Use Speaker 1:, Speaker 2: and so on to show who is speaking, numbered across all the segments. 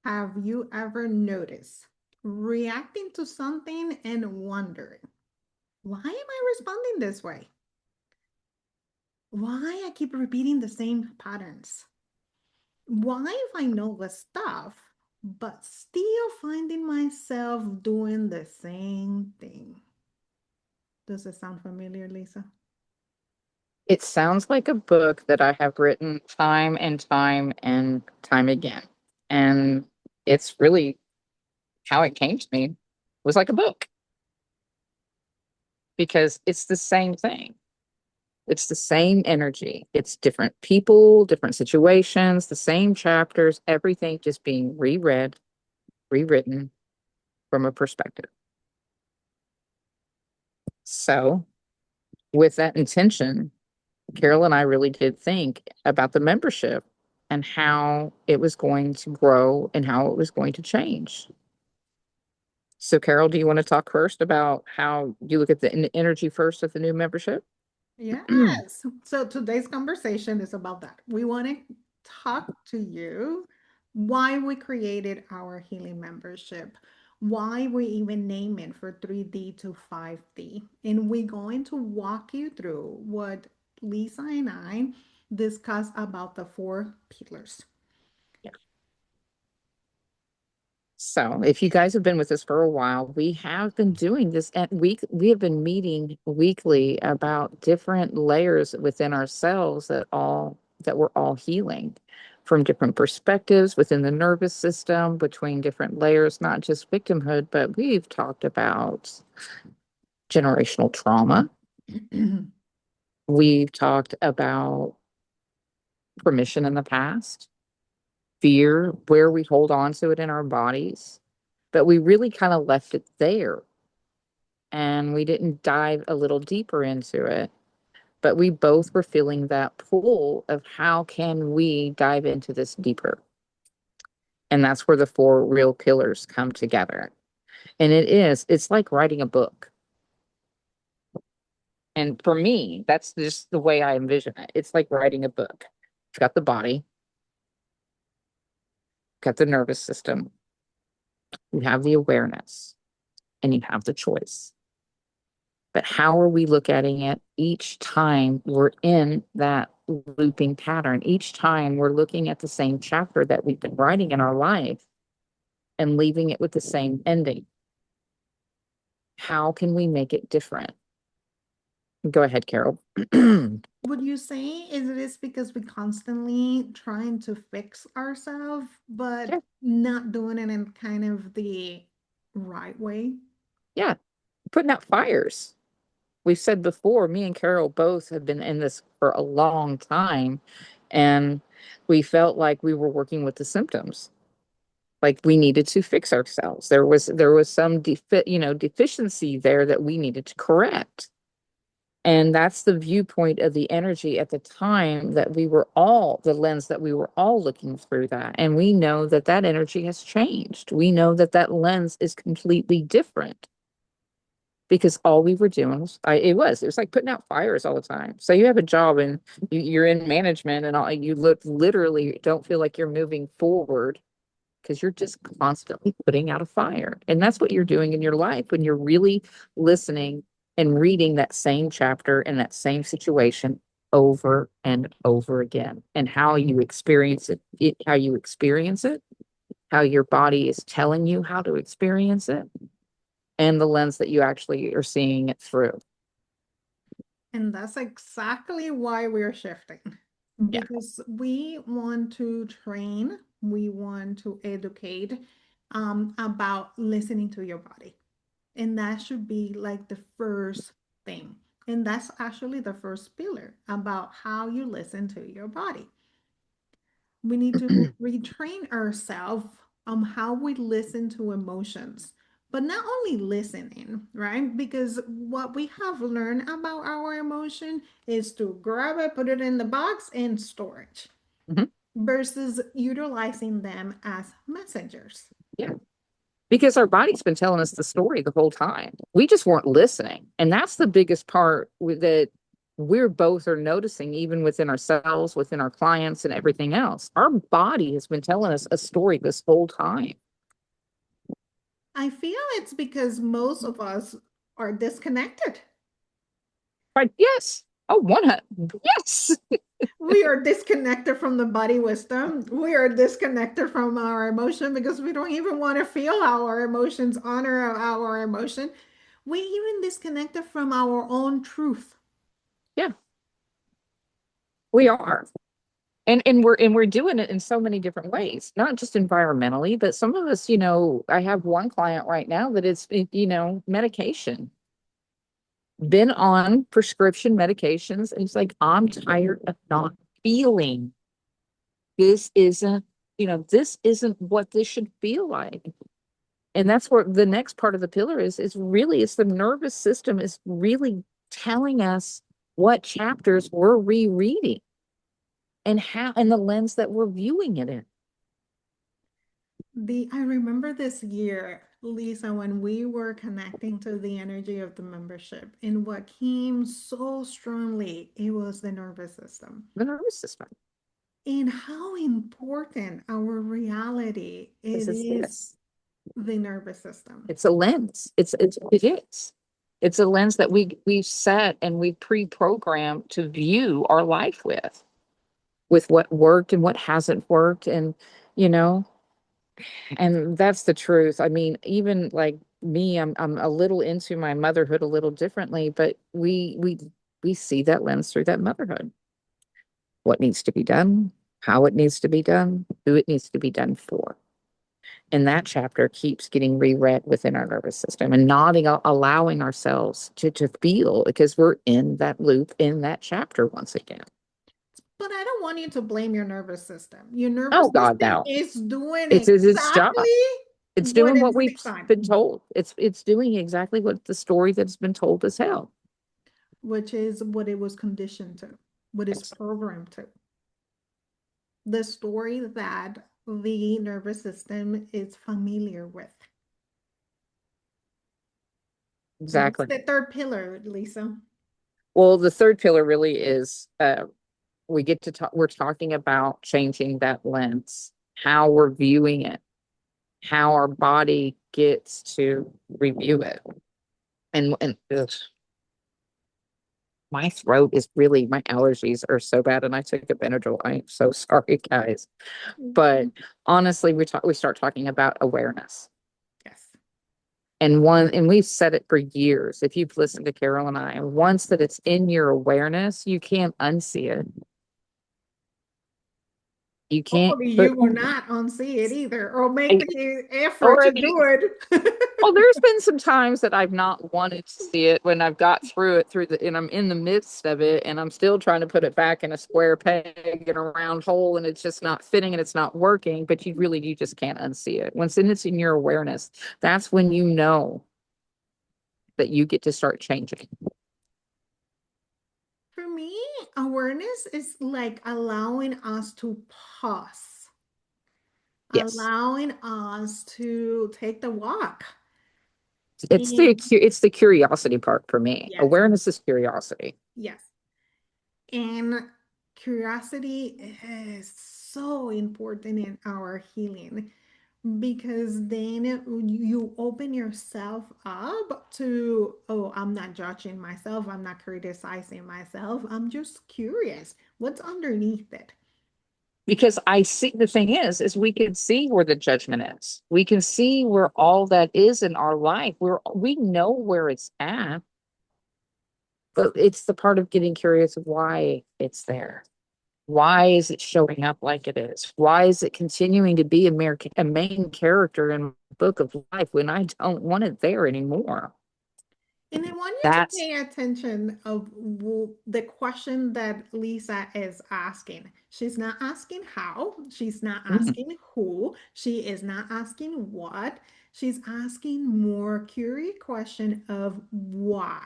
Speaker 1: Have you ever noticed reacting to something and wondering, why am I responding this way? Why I keep repeating the same patterns? Why if I know the stuff, but still finding myself doing the same thing? Does it sound familiar, Lisa?
Speaker 2: It sounds like a book that I have written time and time and time again. And it's really how it came to me. It was like a book because it's the same thing. It's the same energy. It's different people, different situations, the same chapters, everything just being reread, rewritten from a perspective. So, with that intention, Carol and I really did think about the membership and how it was going to grow and how it was going to change. So, Carol, do you want to talk first about how you look at the energy first of the new membership?
Speaker 1: Yes. So today's conversation is about that. We want to talk to you why we created our healing membership, why we even name it for 3D to 5D. And we're going to walk you through what Lisa and I discussed about the four pillars.
Speaker 2: So, if you guys have been with us for a while, we have been doing this at week. We have been meeting weekly about different layers within ourselves that we're all healing from different perspectives within the nervous system, between different layers, not just victimhood, but we've talked about generational trauma. We've talked about permission in the past, fear, where we hold on to it in our bodies, but we really kind of left it there and we didn't dive a little deeper into it. But we both were feeling that pull of how can we dive into this deeper? And that's where the four real pillars come together. And it's like writing a book. And for me, that's just the way I envision it. It's like writing a book. You've got the body, got the nervous system, you have the awareness, and you have the choice. But how are we looking at it each time we're in that looping pattern? Each time we're looking at the same chapter that we've been writing in our life and leaving it with the same ending. How can we make it different? Go ahead, Carol.
Speaker 1: Would you say is it is because we constantly trying to fix ourselves, but
Speaker 2: Yeah,
Speaker 1: not doing it in kind of the right way?
Speaker 2: yeah. Putting out fires. We've said before, me and Carol both have been in this for a long time, and we felt like we were working with the symptoms. Like we needed to fix ourselves. There was some deficiency there that we needed to correct. And that's the viewpoint of the energy at the time that we were all the lens that we were all looking through that. And we know that that energy has changed. We know that that lens is completely different because all we were doing it was like putting out fires all the time. So you have a job and you're in management and all, you look literally don't feel like you're moving forward because you're just constantly putting out a fire. And that's what you're doing in your life when you're really listening and reading that same chapter and that same situation over and over again. And how you experience it, how your body is telling you how to experience it, and the lens that you actually are seeing it through.
Speaker 1: And that's exactly why we're shifting.
Speaker 2: Yeah.
Speaker 1: Because we want to train, we want to educate about listening to your body. And that should be like the first thing. And that's actually the first pillar about how you listen to your body. We need to retrain ourselves on how we listen to emotions, but not only listening, right? Because what we have learned about our emotion is to grab it, put it in the box, and storage
Speaker 2: Mhm.
Speaker 1: versus utilizing them as messengers.
Speaker 2: Yeah. Because our body's been telling us the story the whole time. We just weren't listening. And that's the biggest part with it. we're both are noticing, even within ourselves, within our clients and everything else. Our body has been telling us a story this whole time.
Speaker 1: I feel it's because most of us are disconnected.
Speaker 2: Right? Yes. Oh, 100. Yes.
Speaker 1: We are disconnected from the body wisdom. We are disconnected from our emotion because we don't even want to feel our emotions, honor our emotion. We even disconnected from our own truth.
Speaker 2: Yeah, we are. And we're doing it in so many different ways, not just environmentally, but some of us, I have one client right now that is, medication, been on prescription medications, and it's like, I'm tired of not feeling. This isn't, this isn't what this should feel like. And that's where the next part of the pillar is really, it's the nervous system is really telling us what chapters we're rereading and how, and the lens that we're viewing it in.
Speaker 1: I remember this year, Lisa, when we were connecting to the energy of the membership, and what came so strongly, it was the nervous system
Speaker 2: The nervous system.
Speaker 1: and how important our reality
Speaker 2: This
Speaker 1: it
Speaker 2: is
Speaker 1: is
Speaker 2: this.
Speaker 1: the nervous system.
Speaker 2: It's a lens. It is. It's a lens that we've set and we pre-programmed to view our life with what worked and what hasn't worked. And, you know, and that's the truth. I mean, even like me, I'm a little into my motherhood a little differently, but we see that lens through that motherhood. What needs to be done, how it needs to be done, who it needs to be done for. And that chapter keeps getting reread within our nervous system and nodding, allowing ourselves to feel, because we're in that loop in that chapter once again.
Speaker 1: But I don't want you to blame your nervous system. Your nervous
Speaker 2: Oh God,
Speaker 1: system
Speaker 2: no.
Speaker 1: is doing
Speaker 2: It's its job.
Speaker 1: exactly
Speaker 2: It's
Speaker 1: what
Speaker 2: doing what
Speaker 1: it's
Speaker 2: we've
Speaker 1: designed,
Speaker 2: been told. It's doing exactly what the story that's been told us how.
Speaker 1: which is what it was conditioned to, what it's
Speaker 2: Yes,
Speaker 1: programmed to. The story that the nervous system is familiar with. What's
Speaker 2: exactly.
Speaker 1: the third pillar, Lisa?
Speaker 2: Well, the third pillar really is we get to talk, we're talking about changing that lens, how we're viewing it, how our body gets to review it. And ugh, my throat is really, my allergies are so bad, and I took a Benadryl. I am so sorry, guys. But honestly, we start talking about awareness.
Speaker 1: Yes.
Speaker 2: And we've said it for years. If you've listened to Carol and I, once that it's in your awareness, you can't unsee it. You can't
Speaker 1: Hopefully
Speaker 2: put
Speaker 1: you will not unsee it either or make
Speaker 2: I-
Speaker 1: the effort
Speaker 2: or
Speaker 1: to
Speaker 2: if
Speaker 1: do it.
Speaker 2: well, there's been some times that I've not wanted to see it when I've got through it and I'm in the midst of it and I'm still trying to put it back in a square peg in a round hole and it's just not fitting and it's not working, but you just can't unsee it. Once it's in your awareness, that's when you know that you get to start changing.
Speaker 1: For me, awareness is like allowing us to pause,
Speaker 2: Yes.
Speaker 1: allowing us to take the walk.
Speaker 2: It's
Speaker 1: And
Speaker 2: it's the curiosity part for me.
Speaker 1: yes,
Speaker 2: Awareness is curiosity.
Speaker 1: yes. And curiosity is so important in our healing because then you open yourself up to, oh, I'm not judging myself, I'm not criticizing myself, I'm just curious. What's underneath it?
Speaker 2: Because I see, the thing is we can see where the judgment is. We can see where all that is in our life. We know where it's at, but it's the part of getting curious of why it's there. Why is it showing up like it is? Why is it continuing to be a main character in the book of life when I don't want it there anymore?
Speaker 1: And I want you to
Speaker 2: That's
Speaker 1: pay attention of the question that Lisa is asking. She's not asking how, she's not
Speaker 2: mm,
Speaker 1: asking who, she is not asking what. She's asking more curious question of why.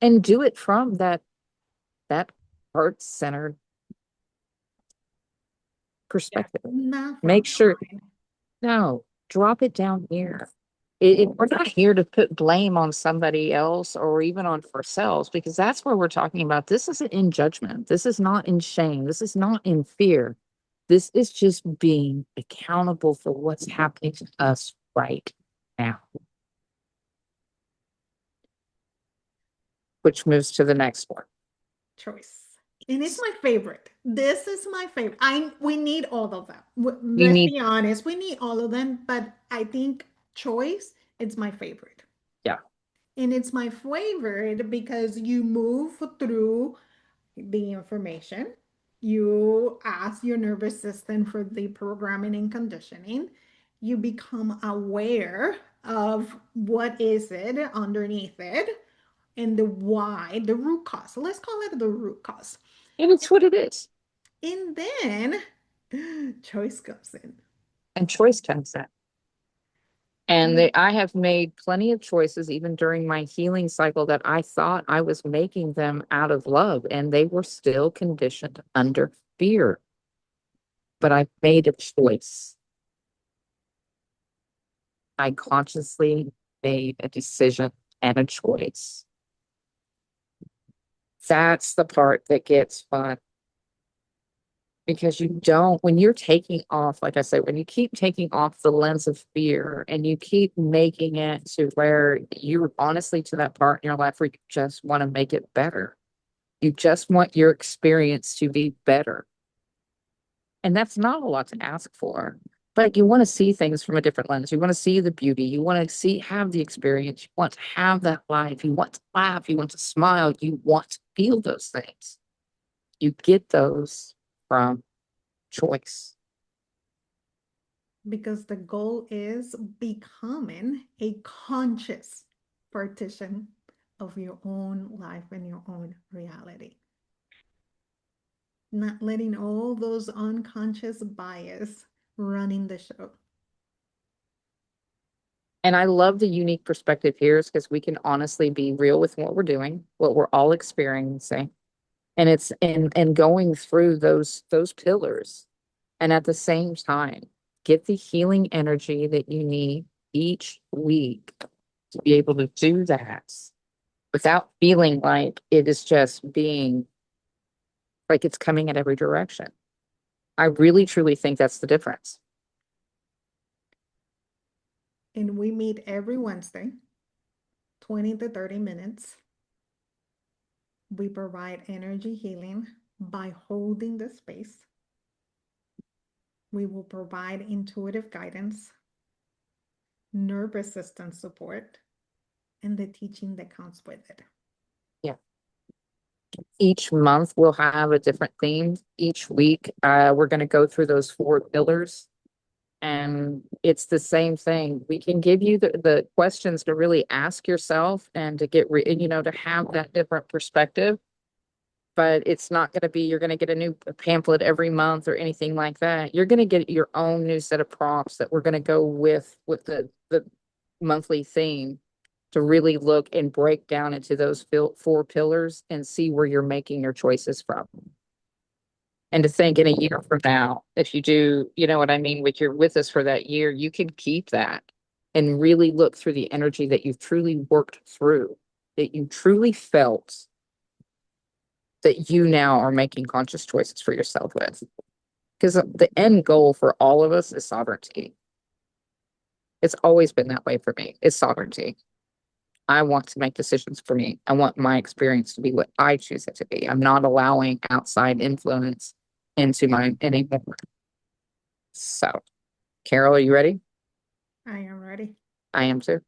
Speaker 2: and do it from that heart-centered
Speaker 1: Yeah,
Speaker 2: perspective.
Speaker 1: not from
Speaker 2: Make
Speaker 1: the
Speaker 2: sure
Speaker 1: mind.
Speaker 2: no, drop it down here. we're not here to put blame on somebody else or even on ourselves, because that's where we're talking about. This isn't in judgment. This is not in shame. This is not in fear. This is just being accountable for what's happening to us right now, which moves to the next one.
Speaker 1: Choice. And it's my favorite. This is my favorite. I We need all of them.
Speaker 2: You
Speaker 1: Let's
Speaker 2: need,
Speaker 1: be honest, we need all of them, but I think choice it's my favorite.
Speaker 2: yeah,
Speaker 1: And it's my favorite because you move through the information. You ask your nervous system for the programming and conditioning. You become aware of what is it underneath it and the why, the root cause. So let's call it the root cause.
Speaker 2: and it's what it is.
Speaker 1: And then choice comes in.
Speaker 2: And choice comes in. And
Speaker 1: Mm.
Speaker 2: I have made plenty of choices, even during my healing cycle, that I thought I was making them out of love, and they were still conditioned under fear. But I made a choice. I consciously made a decision and a choice. That's the part that gets fun, because you don't, when you're taking off, like I said, when you keep taking off the lens of fear and you keep making it to where you're honestly to that part in your life where you just want to make it better. You just want your experience to be better. And that's not a lot to ask for. But you want to see things from a different lens. You want to see the beauty. You want to see, have the experience. You want to have that life. You want to laugh. You want to smile. You want to feel those things. You get those from choice.
Speaker 1: Because the goal is becoming a conscious partition of your own life and your own reality. Not letting all those unconscious bias running the show.
Speaker 2: And I love the unique perspective here is because we can honestly be real with what we're doing, what we're all experiencing. And it's and going through those pillars. And at the same time, get the healing energy that you need each week to be able to do that without feeling like it is just being like it's coming in every direction. I really truly think that's the difference.
Speaker 1: And we meet every Wednesday, 20 to 30 minutes. We provide energy healing by holding the space. We will provide intuitive guidance, nervous system support, and the teaching that comes with it.
Speaker 2: Yeah. Each month we'll have a different theme. Each week, we're going to go through those four pillars. And it's the same thing. We can give you the questions to really ask yourself and to get, to have that different perspective. But it's not going to be, you're going to get a new pamphlet every month or anything like that. You're going to get your own new set of prompts that we're going to go with the monthly theme to really look and break down into those four pillars and see where you're making your choices from. And to think in a year from now, if you do, you know what I mean, with you're with us for that year, you can keep that and really look through the energy that you've truly worked through, that you truly felt, that you now are making conscious choices for yourself with. Because the end goal for all of us is sovereignty. It's always been that way for me. It's sovereignty. I want to make decisions for me. I want my experience to be what I choose it to be. I'm not allowing outside influence into mine anymore. So, Carol, are you ready?
Speaker 1: I am ready.
Speaker 2: I am too.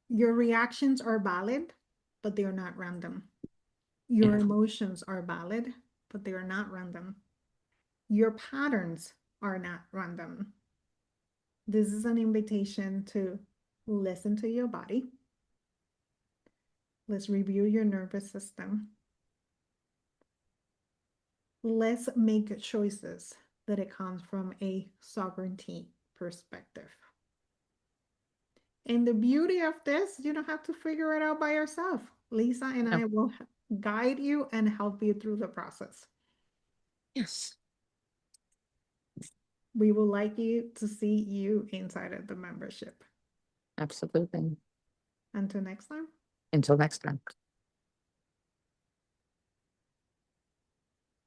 Speaker 1: Your reactions are valid, but they are not random. Your
Speaker 2: Yeah.
Speaker 1: emotions are valid, but they are not random. Your patterns are not random. This is an invitation to listen to your body. Let's review your nervous system. Let's make choices that it comes from a sovereignty perspective. And the beauty of this, you don't have to figure it out by yourself. Lisa and
Speaker 2: No.
Speaker 1: I will guide you and help you through the process.
Speaker 2: Yes.
Speaker 1: We would like you to see you inside of the membership.
Speaker 2: Absolutely.
Speaker 1: Until next time.
Speaker 2: Until next time.